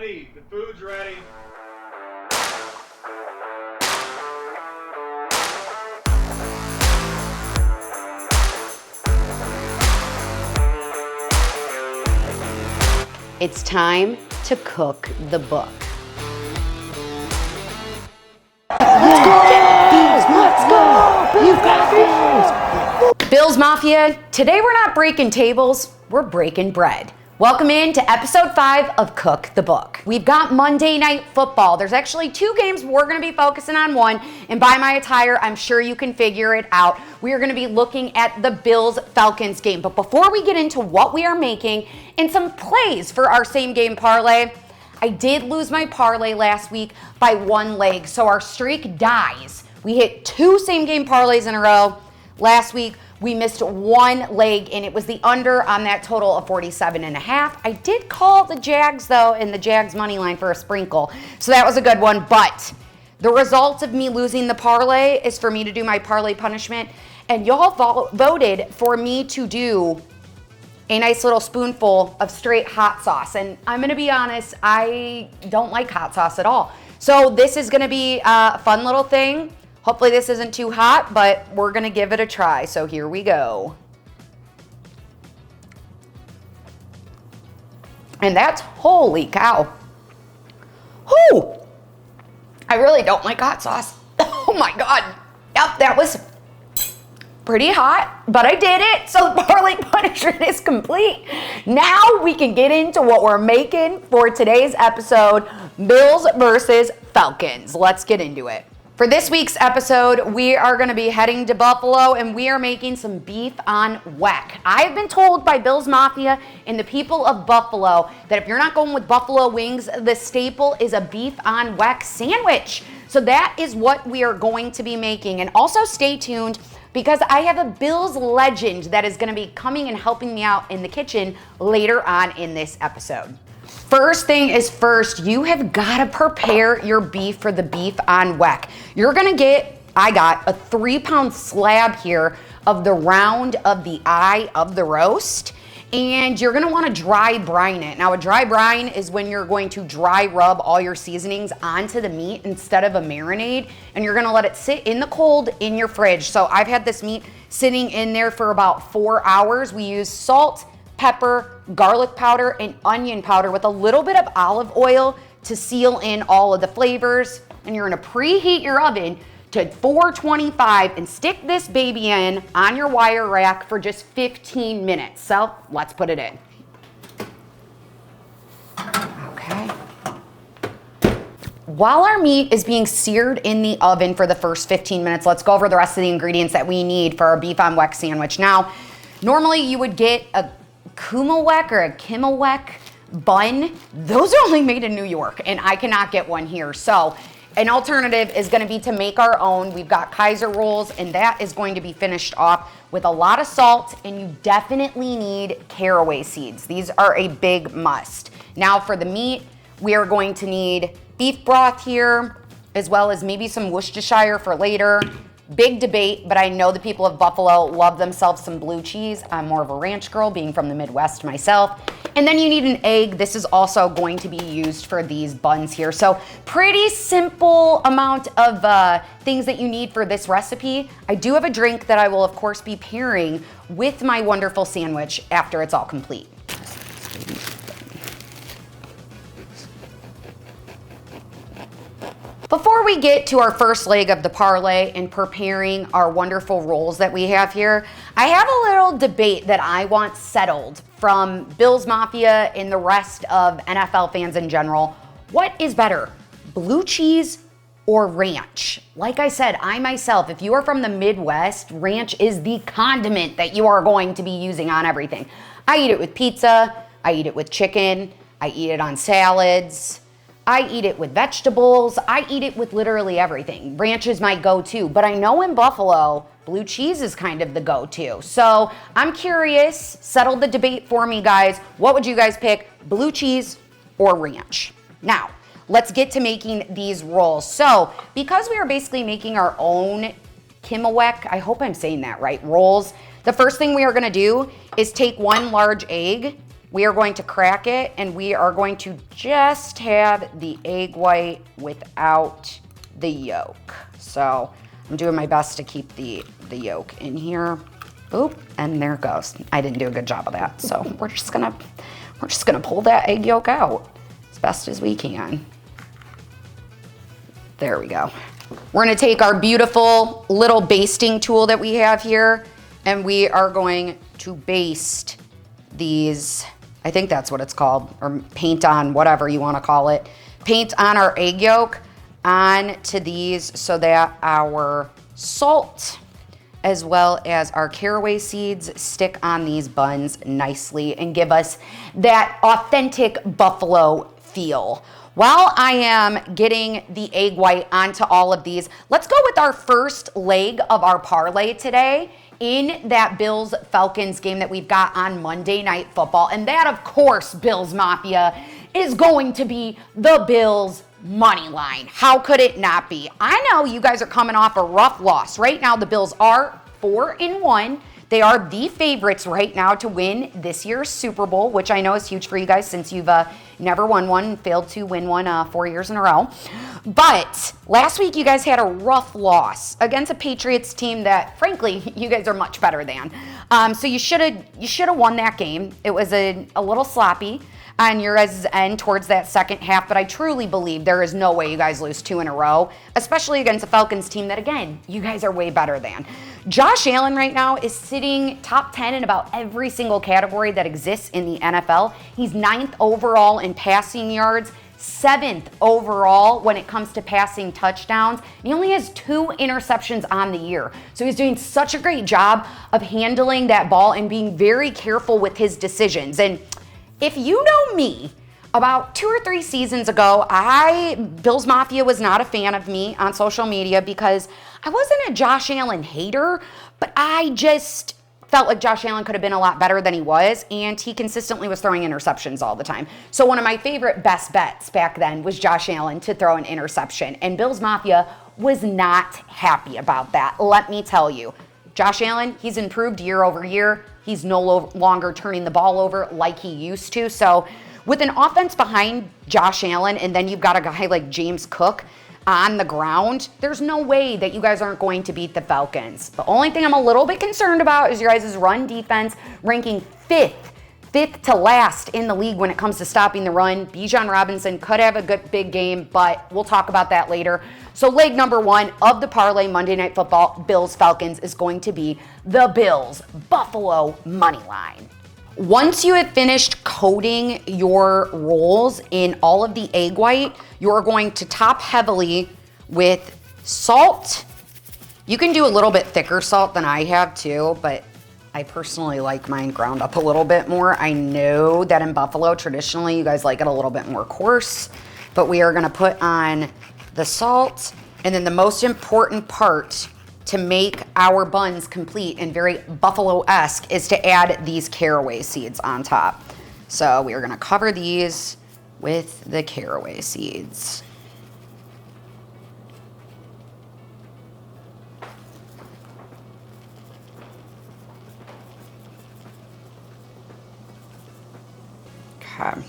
ready. The food's ready. It's time to cook the book. Let's go! You've got this! Bills Mafia, today we're not breaking tables, we're breaking bread. Welcome in to episode 5 of Cook the Book. We've got Monday Night Football. There's actually 2 games, we're gonna be focusing on one, and by my attire, I'm sure you can figure it out. We are gonna be looking at the Bills-Falcons game. But before we get into what we are making and some plays for our same game parlay, I did lose my parlay last week by 1 leg, so our streak dies. We hit 2 same game parlays in a row. Last week, we missed 1 leg, and it was the under on that total of 47.5. I did call the Jags, though, in the Jags money line for a sprinkle, so that was a good one. But the result of me losing the parlay is for me to do my parlay punishment, and y'all voted for me to do a nice little spoonful of straight hot sauce. And I'm gonna be honest, I don't like hot sauce at all. So this is gonna be a fun little thing. Hopefully this isn't too hot, but we're gonna give it a try. So here we go. And that's, holy cow. Whoo! I really don't like hot sauce. Oh my God. Yep, that was pretty hot, but I did it. So the parlay punishment is complete. Now we can get into what we're making for today's episode, Bills versus Falcons. Let's get into it. For this week's episode, we are going to be heading to Buffalo, and we are making some beef on Weck. I've been told by Bills Mafia and the people of Buffalo that if you're not going with buffalo wings, the staple is a beef on Weck sandwich. So that is what we are going to be making. And also stay tuned, because I have a Bills legend that is going to be coming and helping me out in the kitchen later on in this episode. First thing is first, you have got to prepare your beef for the beef on Weck. You're going to get, I got a 3-pound slab here of the round of the eye of the roast, and you're going to want to dry brine it. Now, a dry brine is when you're going to dry rub all your seasonings onto the meat instead of a marinade, and you're going to let it sit in the cold in your fridge. So I've had this meat sitting in there for about 4 hours. We use salt, pepper, garlic powder, and onion powder with a little bit of olive oil to seal in all of the flavors. And you're gonna preheat your oven to 425 and stick this baby in on your wire rack for just 15 minutes. So let's put it in. Okay. While our meat is being seared in the oven for the first 15 minutes, let's go over the rest of the ingredients that we need for our beef on Weck sandwich. Now, normally you would get a Kummelweck or a Kummelweck bun. Those are only made in New York, and I cannot get one here. So an alternative is going to be to make our own. We've got Kaiser rolls, and that is going to be finished off with a lot of salt, and you definitely need caraway seeds. These are a big must. Now for the meat, we are going to need beef broth here, as well as maybe some Worcestershire for later. Big debate, but I know the people of Buffalo love themselves some blue cheese. I'm more of a ranch girl, being from the Midwest myself. And then you need an egg. This is also going to be used for these buns here. So pretty simple amount of things that you need for this recipe. I do have a drink that I will, of course, be pairing with my wonderful sandwich after it's all complete. Before we get to our first leg of the parlay and preparing our wonderful rolls that we have here, I have a little debate that I want settled from Bills Mafia and the rest of NFL fans in general. What is better, blue cheese or ranch? Like I said, I myself, if you are from the Midwest, ranch is the condiment that you are going to be using on everything. I eat it with pizza, I eat it with chicken, I eat it on salads, I eat it with vegetables. I eat it with literally everything. Ranch is my go-to, but I know in Buffalo, blue cheese is kind of the go-to. So I'm curious, settle the debate for me, guys. What would you guys pick, blue cheese or ranch? Now, let's get to making these rolls. So because we are basically making our own Kummelweck, I hope I'm saying that right, rolls, the first thing we are gonna do is take 1 large egg. We are going to crack it, and we are going to just have the egg white without the yolk. So I'm doing my best to keep the yolk in here. Oop, and there it goes. I didn't do a good job of that. So we're just gonna pull that egg yolk out as best as we can. There we go. We're gonna take our beautiful little basting tool that we have here, and we are going to baste these, I think that's what it's called, or paint on, whatever you wanna call it. Paint on our egg yolk onto these so that our salt as well as our caraway seeds stick on these buns nicely and give us that authentic buffalo feel. While I am getting the egg white onto all of these, let's go with our first leg of our parlay today in that Bills-Falcons game that we've got on Monday Night Football. And that, of course, Bills Mafia, is going to be the Bills money line. How could it not be? I know you guys are coming off a rough loss. Right now, the Bills are 4-1. They are the favorites right now to win this year's Super Bowl, which I know is huge for you guys since you've never won one, failed to win one 4 years in a row. But last week, you guys had a rough loss against a Patriots team that, frankly, you guys are much better than. So you should have won that game. It was a little sloppy on your guys' end towards that second half, but I truly believe there is no way you guys lose 2 in a row, especially against a Falcons team that, again, you guys are way better than. Josh Allen right now is sitting top 10 in about every single category that exists in the NFL. He's 9th overall in passing yards, 7th overall when it comes to passing touchdowns. He only has 2 interceptions on the year. So he's doing such a great job of handling that ball and being very careful with his decisions. And if you know me, about 2 or 3 seasons ago, Bills Mafia was not a fan of me on social media because I wasn't a Josh Allen hater, but I just felt like Josh Allen could have been a lot better than he was, and he consistently was throwing interceptions all the time. So one of my favorite best bets back then was Josh Allen to throw an interception, and Bills Mafia was not happy about that, let me tell you. Josh Allen, he's improved year over year. He's no longer turning the ball over like he used to. So with an offense behind Josh Allen, and then you've got a guy like James Cook on the ground, there's no way that you guys aren't going to beat the Falcons. The only thing I'm a little bit concerned about is your guys' run defense ranking fifth to last in the league when it comes to stopping the run. Bijan Robinson could have a good big game, but we'll talk about that later. So leg number 1 of the parlay Monday Night Football Bills-Falcons is going to be the Bills Buffalo money line. Once you have finished coating your rolls in all of the egg white, you're going to top heavily with salt. You can do a little bit thicker salt than I have too, but I personally like mine ground up a little bit more. I know that in Buffalo, traditionally, you guys like it a little bit more coarse, but we are gonna put on the salt, and then the most important part to make our buns complete and very Buffalo-esque is to add these caraway seeds on top. So we are gonna cover these with the caraway seeds. Okay.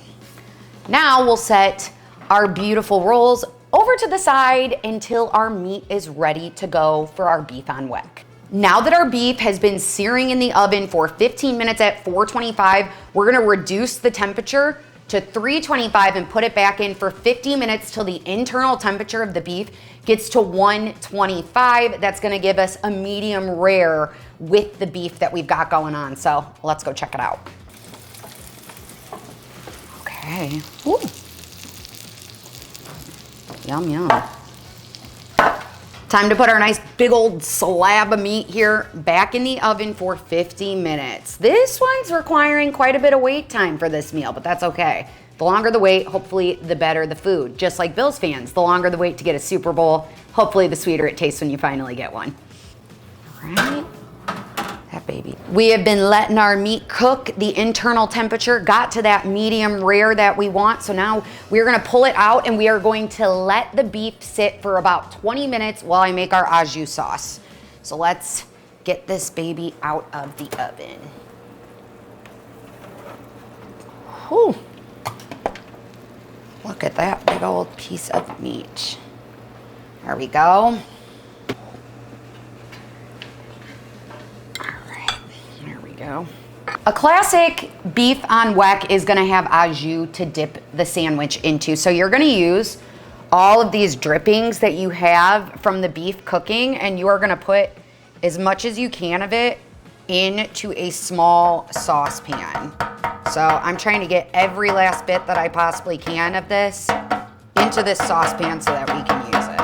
Now we'll set our beautiful rolls over to the side until our meat is ready to go for our beef on Weck. Now that our beef has been searing in the oven for 15 minutes at 425, we're gonna reduce the temperature to 325 and put it back in for 50 minutes till the internal temperature of the beef gets to 125. That's gonna give us a medium rare with the beef that we've got going on. So let's go check it out. Okay. Ooh. Yum, yum. Time to put our nice big old slab of meat here back in the oven for 50 minutes. This one's requiring quite a bit of wait time for this meal, but that's okay. The longer the wait, hopefully the better the food. Just like Bills fans, the longer the wait to get a Super Bowl, hopefully the sweeter it tastes when you finally get one. All right. That baby. We have been letting our meat cook. The internal temperature got to that medium rare that we want. So now we're gonna pull it out and we are going to let the beef sit for about 20 minutes while I make our au jus sauce. So let's get this baby out of the oven. Whew. Look at that big old piece of meat. There we go. All right, there we go. A classic beef on weck is gonna have au jus to dip the sandwich into. So you're gonna use all of these drippings that you have from the beef cooking, and you are gonna put as much as you can of it into a small saucepan. So I'm trying to get every last bit that I possibly can of this into this saucepan so that we can use it.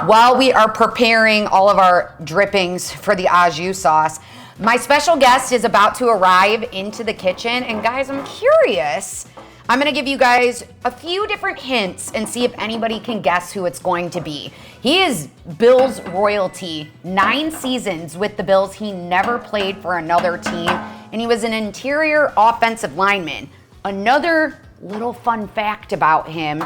While we are preparing all of our drippings for the au jus sauce, my special guest is about to arrive into the kitchen, and guys, I'm curious. I'm gonna give you guys a few different hints and see if anybody can guess who it's going to be. He is Bills royalty, 9 seasons with the Bills. He never played for another team, and he was an interior offensive lineman. Another little fun fact about him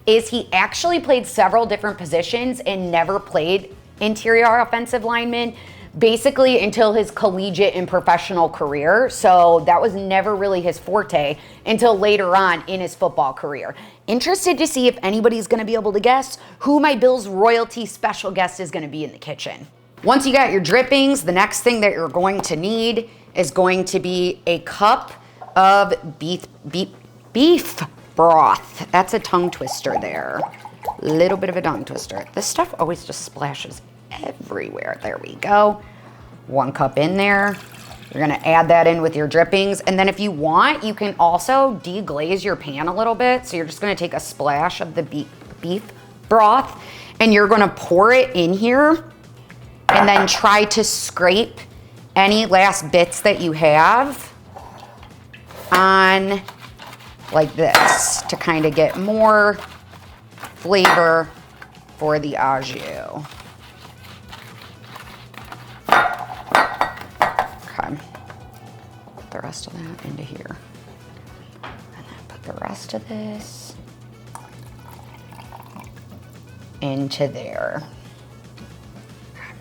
is he actually played several different positions and never played interior offensive lineman, basically until his collegiate and professional career. So that was never really his forte until later on in his football career. Interested to see if anybody's gonna be able to guess who my Bills royalty special guest is gonna be in the kitchen. Once you got your drippings, the next thing that you're going to need is going to be a cup of beef broth. That's a tongue twister there. Little bit of a tongue twister. This stuff always just splashes everywhere. There we go. 1 cup in there. You're gonna add that in with your drippings. And then if you want, you can also deglaze your pan a little bit. So you're just gonna take a splash of the beef broth and you're gonna pour it in here and then try to scrape any last bits that you have on like this to kind of get more flavor for the au jus. Okay, put the rest of that into here. And then put the rest of this into there.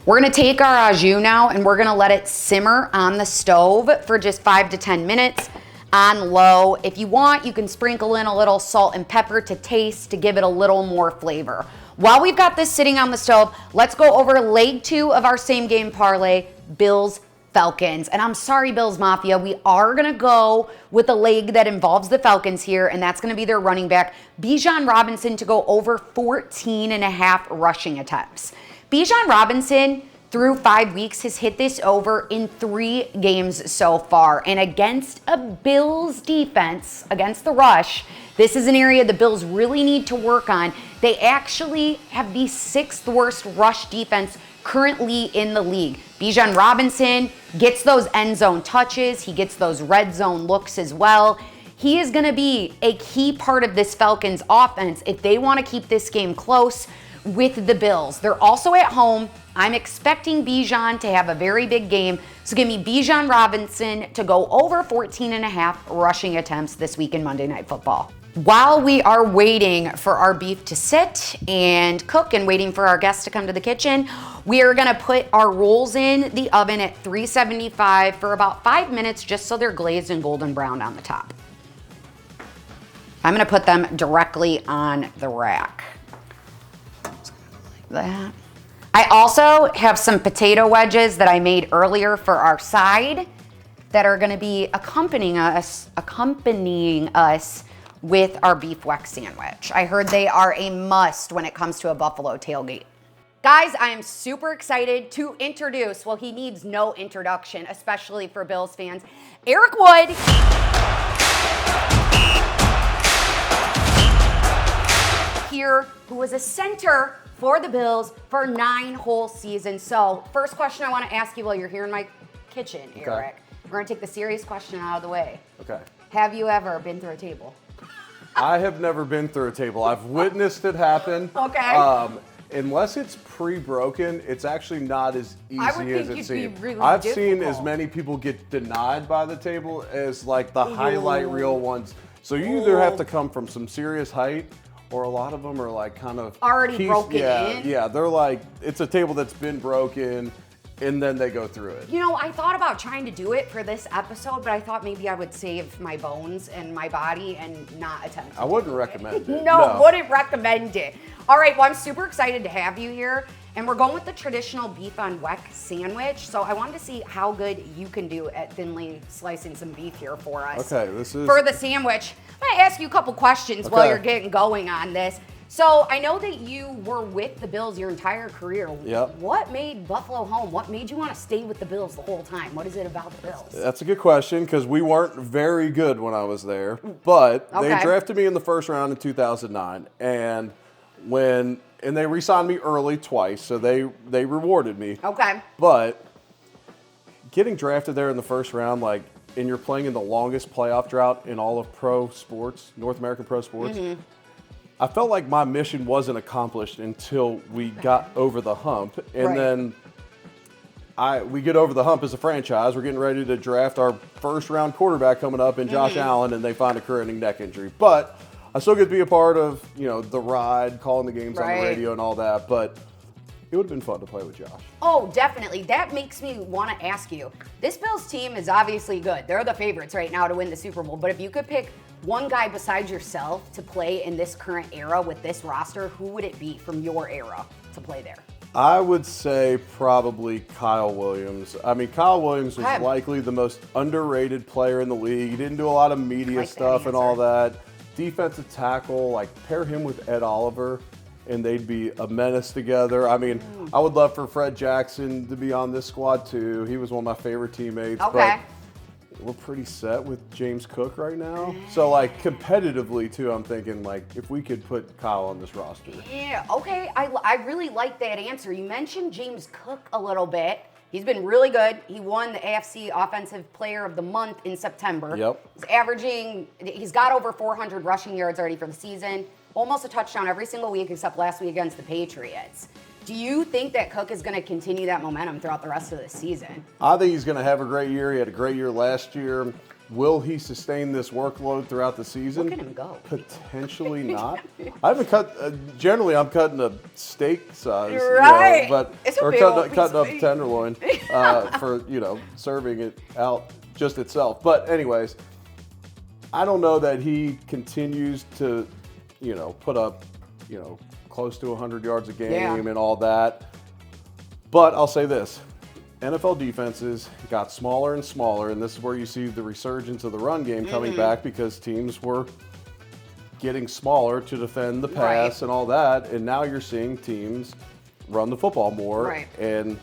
We're gonna take our au jus now and we're gonna let it simmer on the stove for just 5 to 10 minutes on low. If you want, you can sprinkle in a little salt and pepper to taste to give it a little more flavor. While we've got this sitting on the stove, let's go over leg 2 of our same game parlay, Bills-Falcons. And I'm sorry, Bills Mafia, we are gonna go with a leg that involves the Falcons here, and that's gonna be their running back, Bijan Robinson, to go over 14.5 rushing attempts. Bijan Robinson, through 5 weeks, has hit this over in 3 games so far. And against a Bills defense, against the rush, this is an area the Bills really need to work on. They actually have the 6th worst rush defense currently in the league. Bijan Robinson gets those end zone touches. He gets those red zone looks as well. He is gonna be a key part of this Falcons offense if they wanna keep this game close with the Bills. They're also at home. I'm expecting Bijan to have a very big game. So give me Bijan Robinson to go over 14.5 rushing attempts this week in Monday Night Football. While we are waiting for our beef to sit and cook and waiting for our guests to come to the kitchen, we are gonna put our rolls in the oven at 375 for about 5 minutes just so they're glazed and golden brown on the top. I'm gonna put them directly on the rack. Like that. I also have some potato wedges that I made earlier for our side that are gonna be accompanying us with our beef weck sandwich. I heard they are a must when it comes to a buffalo tailgate. Guys, I am super excited to introduce, well, he needs no introduction, especially for Bills fans, Eric Wood. Here, who was a center for the Bills for 9 whole seasons. So first question I want to ask you while you're here in my kitchen, Eric. Okay. We're going to take the serious question out of the way. Okay. Have you ever been through a table? I have never been through a table. I've witnessed it happen. Okay. Unless it's pre-broken, it's actually not as easy as it seems. Really I've difficult. seen as many people get denied by the table as like the highlight reel ones. So you either have to come from some serious height, or a lot of them are like kind of already broken in. Yeah, they're like, it's a table that's been broken. and then they go through it. You know, I thought about trying to do it for this episode, but I thought maybe I would save my bones and my body and not attempt to I wouldn't recommend it. No, wouldn't recommend it. All right, well, I'm super excited to have you here. And we're going with the traditional beef on Weck sandwich. So I wanted to see how good you can do at thinly slicing some beef here for us. Okay, this is... For the sandwich, I'm gonna ask you a couple questions while you're getting going on this. So I know that you were with the Bills your entire career. Yep. What made Buffalo home? What made you want to stay with the Bills the whole time? What is it about the Bills? That's a good question because we weren't very good when I was there. But they drafted me in the first round in 2009. And they re-signed me early twice, so they rewarded me. Okay. But getting drafted there in the first round, and you're playing in the longest playoff drought in all of pro sports, North American pro sports, I felt like my mission wasn't accomplished until we got over the hump. And then we get over the hump as a franchise. We're getting ready to draft our first round quarterback coming up in Josh Allen, and they find a career-ending neck injury. But I still get to be a part of, the ride, calling the games on the radio and all that. But it would have been fun to play with Josh. Oh, definitely. That makes me want to ask you. This Bills team is obviously good. They're the favorites right now to win the Super Bowl. But if you could pick one guy besides yourself to play in this current era with this roster, who would it be from your era to play there? I would say probably Kyle Williams. I mean, Kyle Williams was likely the most underrated player in the league. He didn't do a lot of media stuff and all that. Defensive tackle, pair him with Ed Oliver, and they'd be a menace together. I mean, I would love for Fred Jackson to be on this squad too. He was one of my favorite teammates. Okay. But we're pretty set with James Cook right now. So, competitively too, I'm thinking, if we could put Kyle on this roster. Yeah, okay. I really like that answer. You mentioned James Cook a little bit. He's been really good. He won the AFC Offensive Player of the Month in September. Yep. He's got over 400 rushing yards already for the season. Almost a touchdown every single week except last week against the Patriots. Do you think that Cook is going to continue that momentum throughout the rest of the season? I think he's going to have a great year. He had a great year last year. Will he sustain this workload throughout the season? Look at him go. Potentially not. I haven't cut. Generally, I'm cutting a steak size, right? Cutting up tenderloin for serving it out just itself. But anyways, I don't know that he continues to put up close to 100 yards a game and all that. But I'll say this. NFL defenses got smaller and smaller, and this is where you see the resurgence of the run game coming back because teams were getting smaller to defend the pass and all that, and now you're seeing teams run the football more, and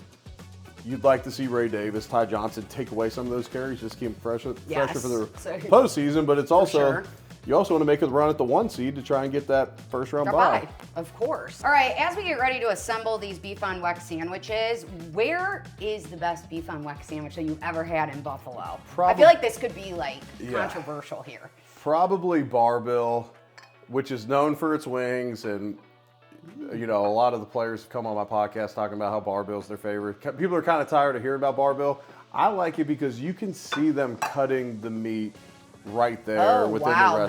you'd like to see Ray Davis, Ty Johnson take away some of those carries, just keep them fresher for the postseason, but it's also... You also want to make a run at the 1 seed to try and get that first round bye. Of course. All right, as we get ready to assemble these beef on Weck sandwiches, where is the best beef on Weck sandwich that you've ever had in Buffalo? I feel like this could be controversial here. Probably Barbell, which is known for its wings, and a lot of the players come on my podcast talking about how Barbell's their favorite. People are kind of tired of hearing about Barbell. I like it because you can see them cutting the meat right there within the restaurant.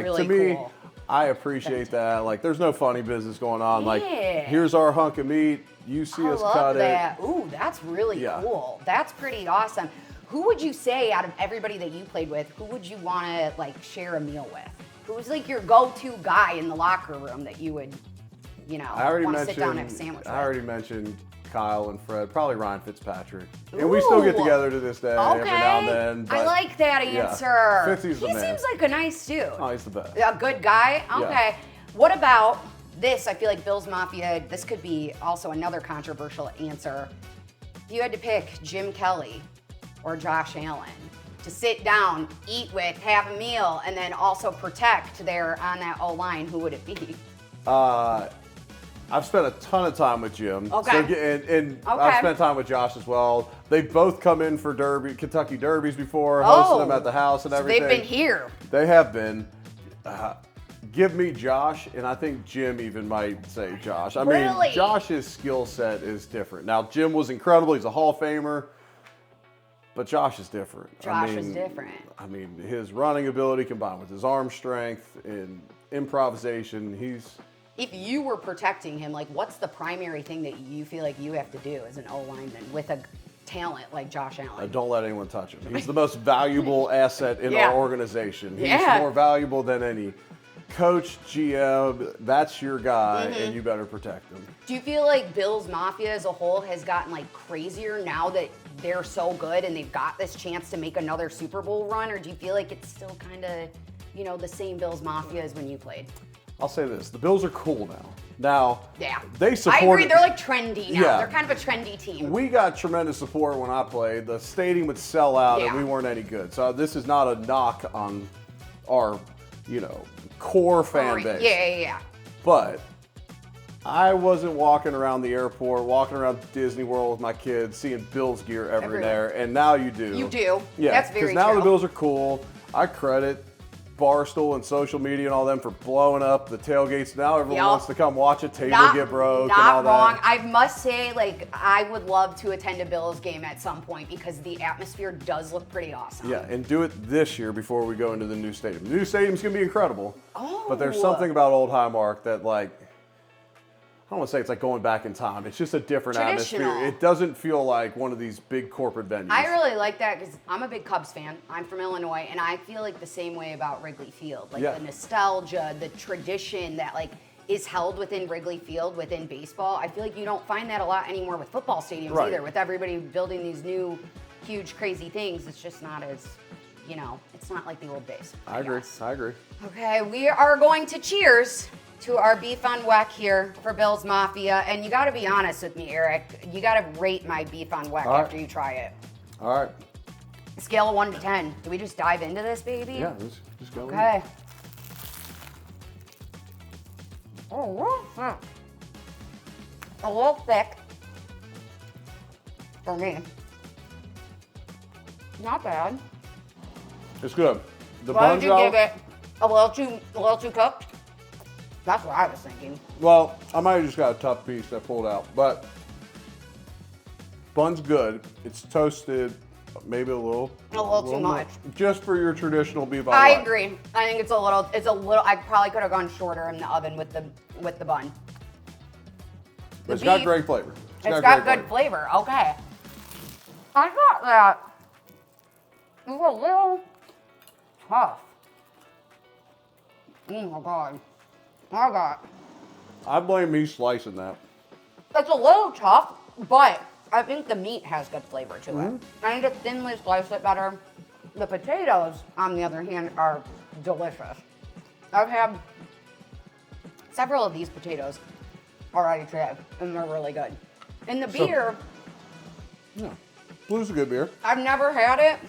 That's to me, cool. I appreciate that. There's no funny business going on. Here's our hunk of meat. You see us cut it. Ooh, that's really cool. That's pretty awesome. Who would you say out of everybody that you played with, who would you want to share a meal with? Who's your go-to guy in the locker room that you would, want to sit down and have a sandwich with? I already mentioned Kyle and Fred, probably Ryan Fitzpatrick. And we still get together to this day every now and then. I like that answer. Fitzy's the man. He seems like a nice dude. Oh, he's the best. A good guy? Okay. What about this? I feel like Bills Mafia, this could be also another controversial answer. If you had to pick Jim Kelly or Josh Allen to sit down, eat with, have a meal, and then also protect there on that O-line, who would it be? I've spent a ton of time with Jim. Okay. And I've spent time with Josh as well. They've both come in for Kentucky Derbies before, hosted them at the house and everything. They've been here. They have been. Give me Josh, and I think Jim even might say Josh. I mean, Josh's skill set is different. Now, Jim was incredible. He's a Hall of Famer. But Josh is different. Josh is different. I mean, his running ability combined with his arm strength and improvisation, if you were protecting him, like what's the primary thing that you feel like you have to do as an O-lineman with a talent like Josh Allen? Don't let anyone touch him. He's the most valuable asset in our organization. He's more valuable than any coach, GM. That's your guy, and you better protect him. Do you feel like Bills Mafia as a whole has gotten like crazier now that they're so good and they've got this chance to make another Super Bowl run, or do you feel like it's still kind of, you know, the same Bills Mafia as when you played? I'll say this: the Bills are cool now. Now, yeah, they support. I agree. They're like trendy now. Yeah. They're kind of a trendy team. We got tremendous support when I played. The stadium would sell out, and we weren't any good. So this is not a knock on our, core fan base. Yeah. But I wasn't walking around the airport, walking around Disney World with my kids, seeing Bills gear everywhere, and now you do. You do. Yeah, that's very true. Because now the Bills are cool. I credit Barstool and social media and all them for blowing up the tailgates. Now everyone wants to come watch a table get broke and all that. Not wrong. I must say, like, I would love to attend a Bills game at some point because the atmosphere does look pretty awesome. Yeah, and do it this year before we go into the new stadium. The new stadium's going to be incredible. Oh. But there's something about Old Highmark that, like, I don't want to say it's like going back in time. It's just a different atmosphere. It doesn't feel like one of these big corporate venues. I really like that because I'm a big Cubs fan. I'm from Illinois, and I feel like the same way about Wrigley Field. Like the nostalgia, the tradition that like is held within Wrigley Field within baseball. I feel like you don't find that a lot anymore with football stadiums either. With everybody building these new, huge, crazy things, it's just not as, it's not like the old days. I agree. Okay, we are going to cheers to our beef on Weck here for Bills Mafia. And you got to be honest with me, Eric. You got to rate my beef on Weck after you try it. All right. Scale of 1 to 10. Do we just dive into this, baby? Yeah, just go. Okay. Oh, a little thick for me. Not bad. It's good. Why would you give it a little too cooked? That's what I was thinking. Well, I might have just got a tough piece I pulled out, but bun's good. It's toasted, maybe a little too much. Just for your traditional beef. I agree. I think it's a little. I probably could have gone shorter in the oven with the bun. It's got great flavor. It's got good flavor. Okay. I got that. It was a little tough. Oh my god. I blame me slicing that. It's a little tough, but I think the meat has good flavor to it. I need to thinly slice it better. The potatoes, on the other hand, are delicious. I've had several of these potatoes already today, and they're really good. And the beer... Yeah, Blue's a good beer. I've never had it.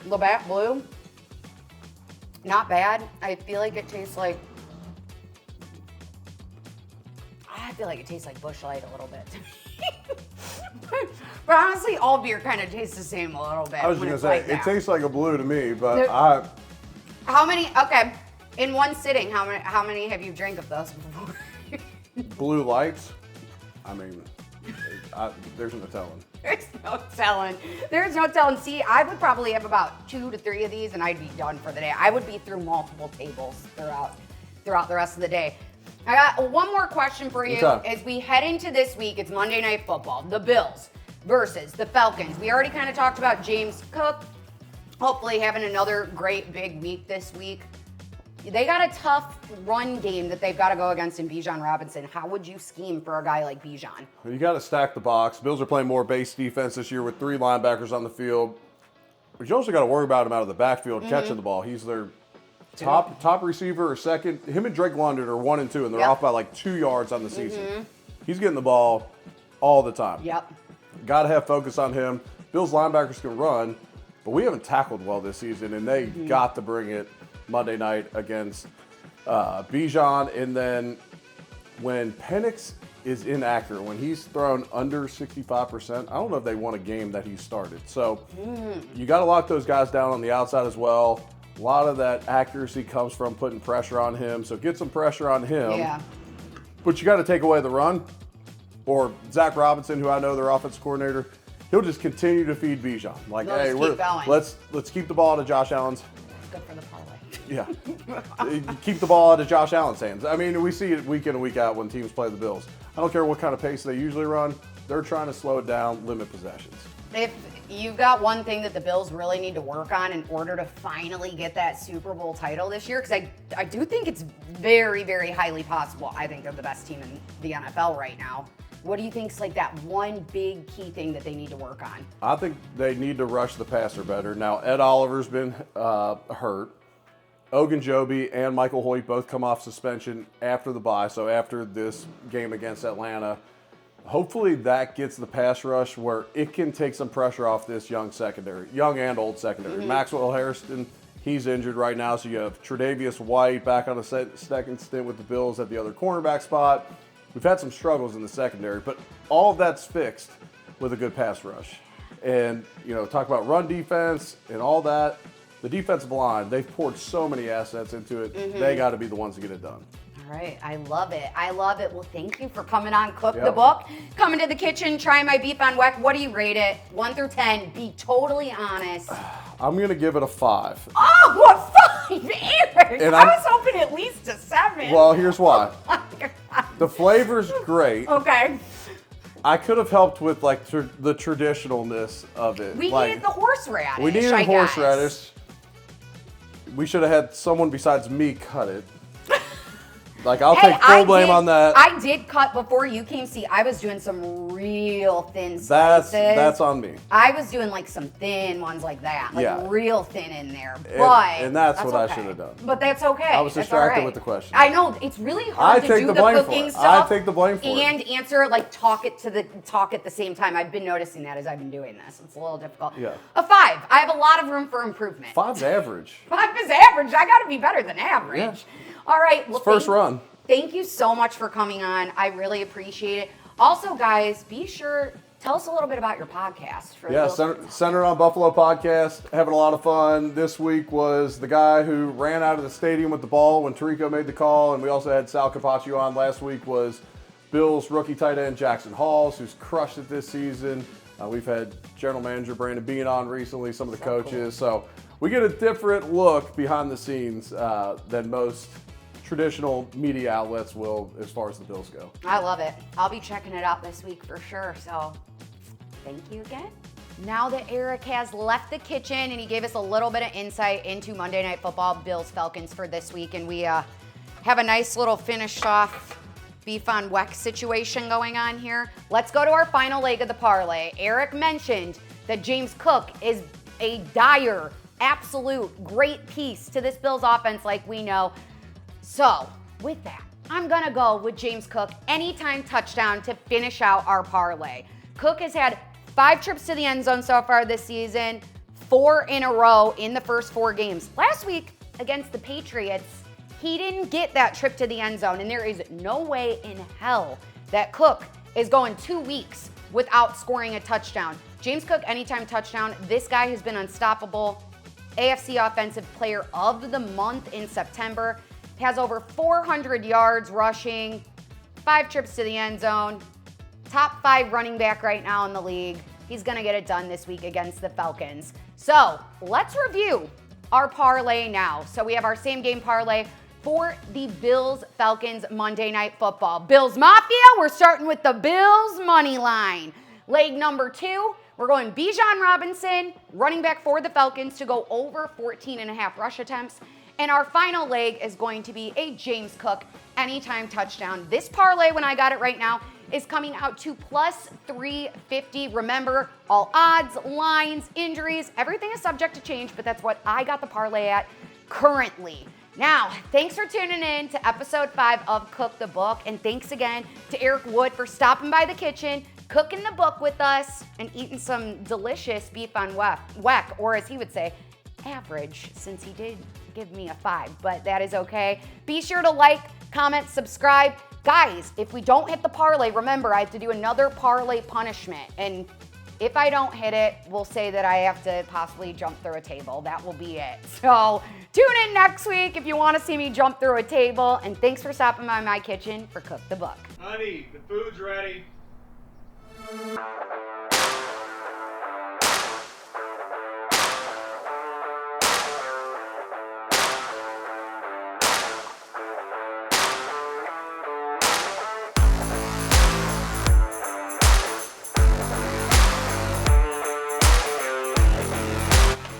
Labatt Blue. Not bad. I feel like it tastes like... I feel like it tastes like Busch Light a little bit. But honestly, all beer kind of tastes the same a little bit. I was just going to say, it tastes like a Blue to me, but How many, okay, in one sitting, how many have you drank of those before? Blue Lights? I mean, there's no telling. There's no telling. See, I would probably have about 2 to 3 of these and I'd be done for the day. I would be through multiple tables throughout the rest of the day. I got one more question for you. As we head into this week, it's Monday Night Football. The Bills versus the Falcons. We already kind of talked about James Cook hopefully having another great big week this week. They got a tough run game that they've got to go against in Bijan Robinson. How would you scheme for a guy like Bijan? You got to stack the box. Bills are playing more base defense this year with 3 linebackers on the field. But you also got to worry about him out of the backfield catching the ball. He's their top receiver or second. Him and Drake London are 1 and 2, and they're off by like 2 yards on the season. He's getting the ball all the time. Got to have focus on him. Bills linebackers can run, but we haven't tackled well this season, and they got to bring it Monday night against Bijan. And then when Penix is inaccurate, when he's thrown under 65%, I don't know if they won a game that he started. So you got to lock those guys down on the outside as well. A lot of that accuracy comes from putting pressure on him. So get some pressure on him. But you got to take away the run. Or Zach Robinson, who I know their offensive coordinator, he'll just continue to feed Bijan. Like, hey, let's keep the ball to Josh Allen's good for the parlay. Yeah. Keep the ball out of Josh Allen's hands. I mean, we see it week in and week out when teams play the Bills. I don't care what kind of pace they usually run. They're trying to slow it down, limit possessions. If you've got one thing that the Bills really need to work on in order to finally get that Super Bowl title this year, because I do think it's very, very highly possible. I think they're the best team in the NFL right now. What do you think's like that one big key thing that they need to work on? I think they need to rush the passer better. Now, Ed Oliver's been hurt. Ogunjobi and Michael Hoyt both come off suspension after the bye, so after this game against Atlanta. Hopefully that gets the pass rush where it can take some pressure off this young secondary, young and old secondary. Mm-hmm. Maxwell Harrison, he's injured right now, so you have Tre'Davious White back on a second stint with the Bills at the other cornerback spot. We've had some struggles in the secondary, but all of that's fixed with a good pass rush. And, talk about run defense and all that. The defensive line, they've poured so many assets into it. Mm-hmm. They got to be the ones to get it done. All right. I love it. Well, thank you for coming on Cook the Book. Coming to the kitchen, trying my beef on Weck. What do you rate it? 1 through 10. Be totally honest. I'm going to give it a 5. Oh, what 5? Eric, I was hoping at least a 7. Well, here's why. Oh my God. The flavor's great. Okay. I could have helped with the traditionalness of it. We needed the horseradish. We needed horseradish. We should have had someone besides me cut it. I'll take full blame on that. I did cut before you came. See, I was doing some real thin slices. That's on me. I was doing some thin ones like that, real thin in there. And that's what I should have done. But that's okay. I was distracted with the question. I know it's really hard to do the cooking stuff. I take the blame for it. And answer talk at the same time. I've been noticing that as I've been doing this. It's a little difficult. Yeah. A 5. I have a lot of room for improvement. 5's average. 5 is average. I got to be better than average. Yeah. All right. Well, first run. Thank you so much for coming on. I really appreciate it. Also, guys, be sure, tell us a little bit about your podcast. Centered on Buffalo podcast. Having a lot of fun. This week was the guy who ran out of the stadium with the ball when Tirico made the call. And we also had Sal Capaccio on. Last week was Bills rookie tight end Jackson Halls, who's crushed it this season. We've had general manager Brandon Bean on recently, some of the coaches. Cool. So we get a different look behind the scenes than most traditional media outlets will as far as the Bills go. I love it. I'll be checking it out this week for sure. So thank you again. Now that Eric has left the kitchen and he gave us a little bit of insight into Monday Night Football, Bills-Falcons for this week, and we have a nice little finished off beef on Weck situation going on here. Let's go to our final leg of the parlay. Eric mentioned that James Cook is a dire, absolute great piece to this Bills offense like we know. So, with that, I'm going to go with James Cook anytime touchdown to finish out our parlay. Cook has had 5 trips to the end zone so far this season, 4 in a row in the first 4 games. Last week against the Patriots, he didn't get that trip to the end zone, and there is no way in hell that Cook is going 2 weeks without scoring a touchdown. James Cook, anytime touchdown. This guy has been unstoppable. AFC Offensive Player of the Month in September. Has over 400 yards rushing, 5 trips to the end zone, top 5 running back right now in the league. He's going to get it done this week against the Falcons. So let's review our parlay now. So we have our same game parlay for the Bills-Falcons Monday Night Football. Bills Mafia, we're starting with the Bills money line. Leg number 2, we're going Bijan Robinson, running back for the Falcons, to go over 14.5 rush attempts. And our final leg is going to be a James Cook anytime touchdown. This parlay, when I got it right now, is coming out to plus 350. Remember, all odds, lines, injuries, everything is subject to change, but that's what I got the parlay at currently. Now, thanks for tuning in to episode 5 of Cook the Book, and thanks again to Eric Wood for stopping by the kitchen, cooking the book with us, and eating some delicious beef on Weck, or as he would say, average, since he did give me a 5, but that is okay. Be sure to like, comment, subscribe. Guys, if we don't hit the parlay, remember, I have to do another parlay punishment, and if I don't hit it, we'll say that I have to possibly jump through a table. That will be it. So tune in next week if you want to see me jump through a table, and thanks for stopping by my kitchen for Cook the Book. Honey, the food's ready.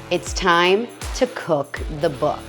It's time to cook the book.